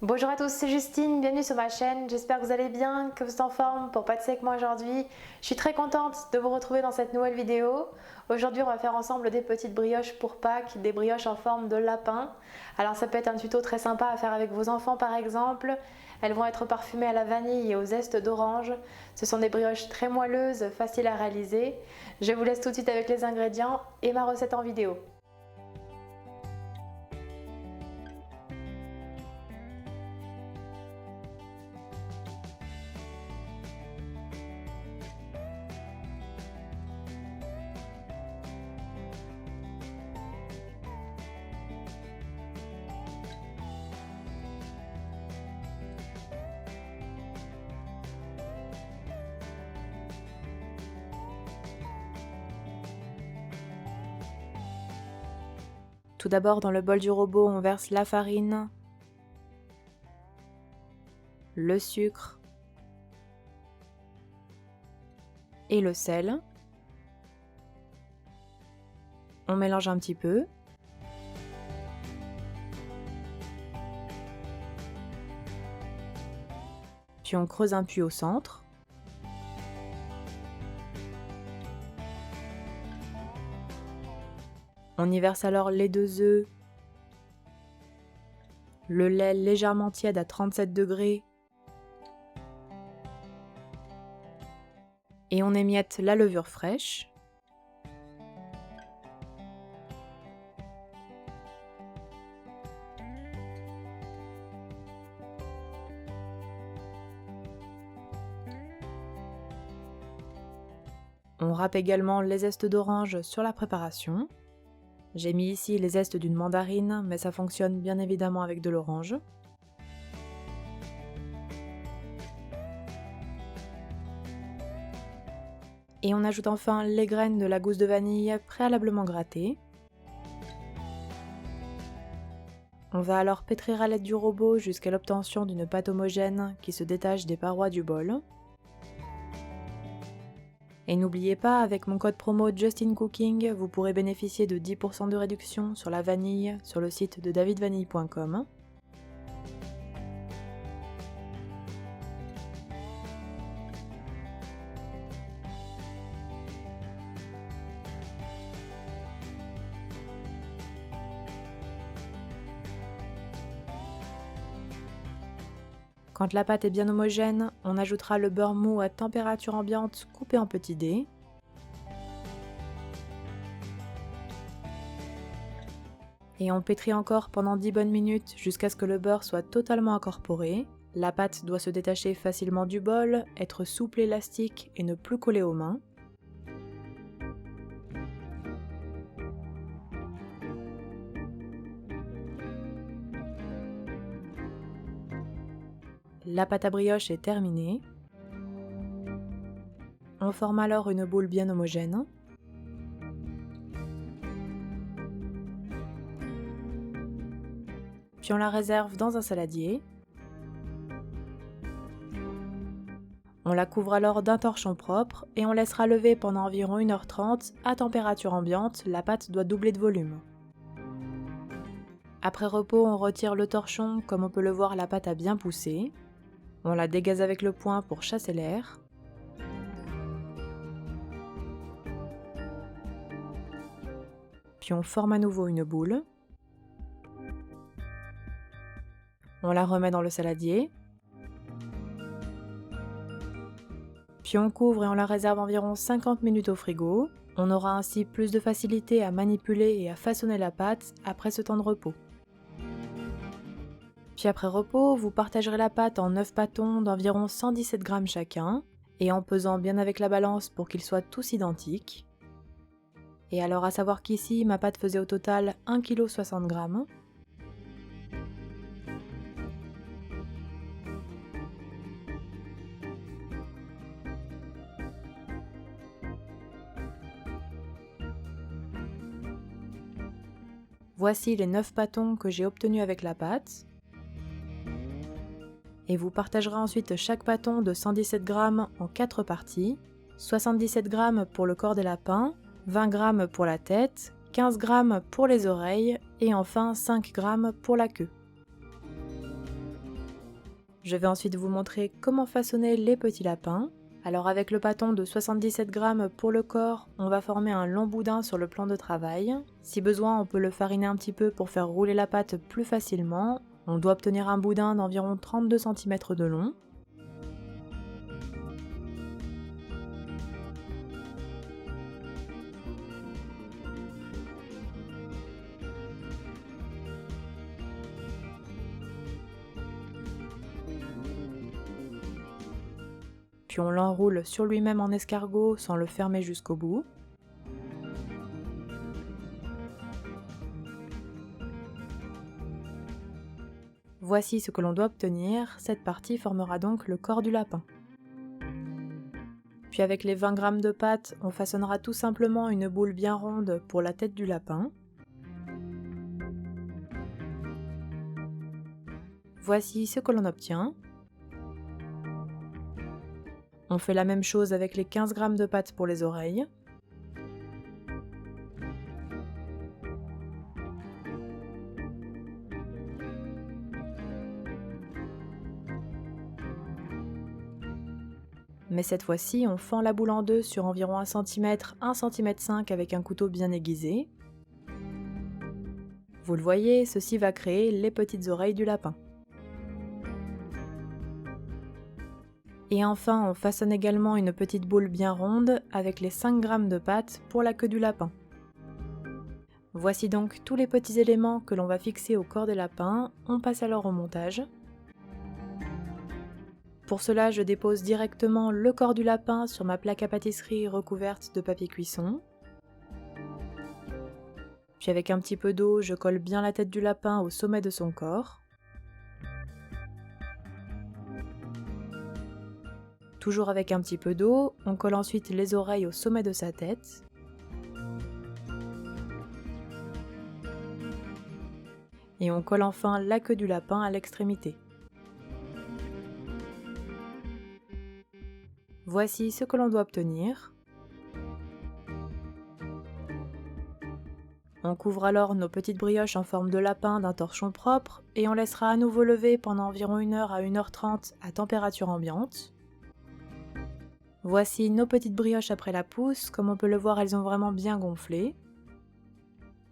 Bonjour à tous, c'est Justine, bienvenue sur ma chaîne, j'espère que vous allez bien, que vous êtes en forme pour pâtisser avec moi aujourd'hui. Je suis très contente de vous retrouver dans cette nouvelle vidéo. Aujourd'hui on va faire ensemble des petites brioches pour Pâques, des brioches en forme de lapin. Alors ça peut être un tuto très sympa à faire avec vos enfants par exemple. Elles vont être parfumées à la vanille et aux zestes d'orange. Ce sont des brioches très moelleuses, faciles à réaliser. Je vous laisse tout de suite avec les ingrédients et ma recette en vidéo. Tout d'abord, dans le bol du robot, on verse la farine, le sucre et le sel. On mélange un petit peu. Puis on creuse un puits au centre. On y verse alors les 2 œufs, le lait légèrement tiède à 37 degrés et on émiette la levure fraîche. On râpe également les zestes d'orange sur la préparation. J'ai mis ici les zestes d'une mandarine, mais ça fonctionne bien évidemment avec de l'orange. Et on ajoute enfin les graines de la gousse de vanille préalablement grattées. On va alors pétrir à l'aide du robot jusqu'à l'obtention d'une pâte homogène qui se détache des parois du bol. Et n'oubliez pas, avec mon code promo JustinCooking, vous pourrez bénéficier de 10% de réduction sur la vanille sur le site de davidvanille.com. Quand la pâte est bien homogène, on ajoutera le beurre mou à température ambiante coupé en petits dés. Et on pétrit encore pendant 10 bonnes minutes jusqu'à ce que le beurre soit totalement incorporé. La pâte doit se détacher facilement du bol, être souple et élastique et ne plus coller aux mains. La pâte à brioche est terminée. On forme alors une boule bien homogène. Puis on la réserve dans un saladier. On la couvre alors d'un torchon propre et on laissera lever pendant environ 1h30 à température ambiante. La pâte doit doubler de volume. Après repos, on retire le torchon. Comme on peut le voir, la pâte a bien poussé. On la dégaze avec le poing pour chasser l'air. Puis on forme à nouveau une boule. On la remet dans le saladier. Puis on couvre et on la réserve environ 50 minutes au frigo. On aura ainsi plus de facilité à manipuler et à façonner la pâte après ce temps de repos. Puis après repos, vous partagerez la pâte en 9 pâtons d'environ 117 g chacun, et en pesant bien avec la balance pour qu'ils soient tous identiques. Et alors à savoir qu'ici, ma pâte faisait au total 1,60 kg. Voici les 9 pâtons que j'ai obtenus avec la pâte. Et vous partagerez ensuite chaque pâton de 117 g en 4 parties, 77 g pour le corps des lapins, 20 g pour la tête, 15 g pour les oreilles et enfin 5 g pour la queue. Je vais ensuite vous montrer comment façonner les petits lapins. Alors avec le bâton de 77 grammes pour le corps, on va former un long boudin sur le plan de travail. Si besoin, on peut le fariner un petit peu pour faire rouler la pâte plus facilement. On doit obtenir un boudin d'environ 32 cm de long. Puis on l'enroule sur lui-même en escargot sans le fermer jusqu'au bout. Voici ce que l'on doit obtenir, cette partie formera donc le corps du lapin. Puis avec les 20 g de pâte, on façonnera tout simplement une boule bien ronde pour la tête du lapin. Voici ce que l'on obtient. On fait la même chose avec les 15 g de pâte pour les oreilles. Mais cette fois-ci, on fend la boule en deux sur environ 1 cm, 1,5 cm avec un couteau bien aiguisé. Vous le voyez, ceci va créer les petites oreilles du lapin. Et enfin, on façonne également une petite boule bien ronde avec les 5 g de pâte pour la queue du lapin. Voici donc tous les petits éléments que l'on va fixer au corps des lapins. On passe alors au montage. Pour cela, je dépose directement le corps du lapin sur ma plaque à pâtisserie recouverte de papier cuisson. Puis avec un petit peu d'eau, je colle bien la tête du lapin au sommet de son corps. Toujours avec un petit peu d'eau, on colle ensuite les oreilles au sommet de sa tête. Et on colle enfin la queue du lapin à l'extrémité. Voici ce que l'on doit obtenir. On couvre alors nos petites brioches en forme de lapin d'un torchon propre et on laissera à nouveau lever pendant environ 1 heure à 1h30 à température ambiante. Voici nos petites brioches après la pousse, comme on peut le voir, elles ont vraiment bien gonflé.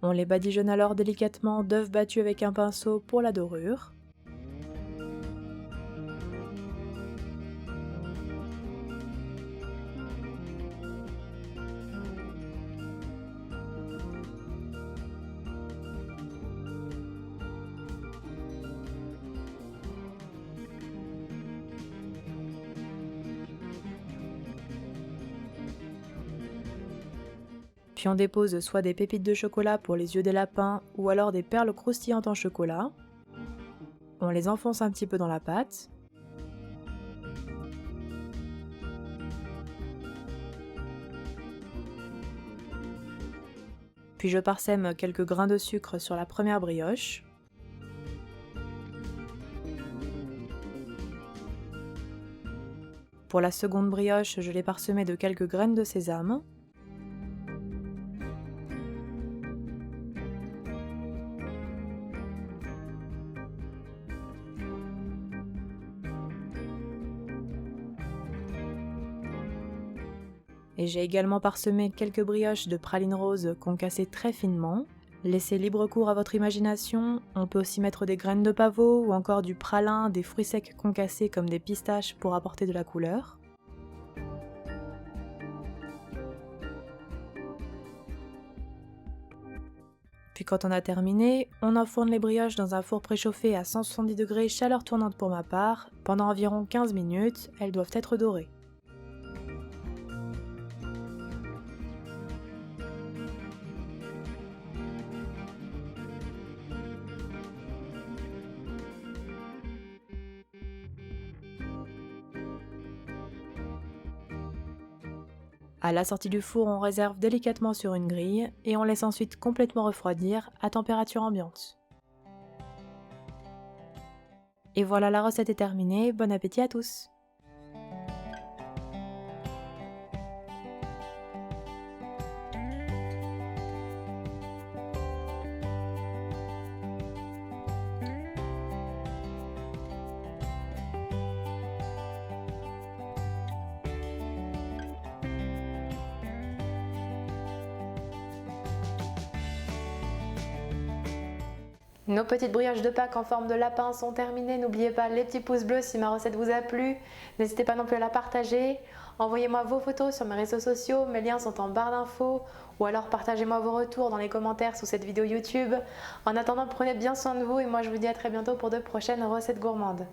On les badigeonne alors délicatement d'œufs battus avec un pinceau pour la dorure. Puis on dépose soit des pépites de chocolat pour les yeux des lapins ou alors des perles croustillantes en chocolat. On les enfonce un petit peu dans la pâte. Puis je parsème quelques grains de sucre sur la première brioche. Pour la seconde brioche, je l'ai parsemée de quelques graines de sésame. Et j'ai également parsemé quelques brioches de pralines roses concassées très finement. Laissez libre cours à votre imagination, on peut aussi mettre des graines de pavot ou encore du pralin, des fruits secs concassés comme des pistaches pour apporter de la couleur. Puis quand on a terminé, on enfourne les brioches dans un four préchauffé à 170 degrés, chaleur tournante pour ma part. Pendant environ 15 minutes, elles doivent être dorées. À la sortie du four, on réserve délicatement sur une grille et on laisse ensuite complètement refroidir à température ambiante. Et voilà, la recette est terminée, bon appétit à tous! Nos petites brioches de Pâques en forme de lapin sont terminées. N'oubliez pas les petits pouces bleus si ma recette vous a plu. N'hésitez pas non plus à la partager. Envoyez-moi vos photos sur mes réseaux sociaux, mes liens sont en barre d'infos. Ou alors partagez-moi vos retours dans les commentaires sous cette vidéo YouTube. En attendant, prenez bien soin de vous et moi je vous dis à très bientôt pour de prochaines recettes gourmandes.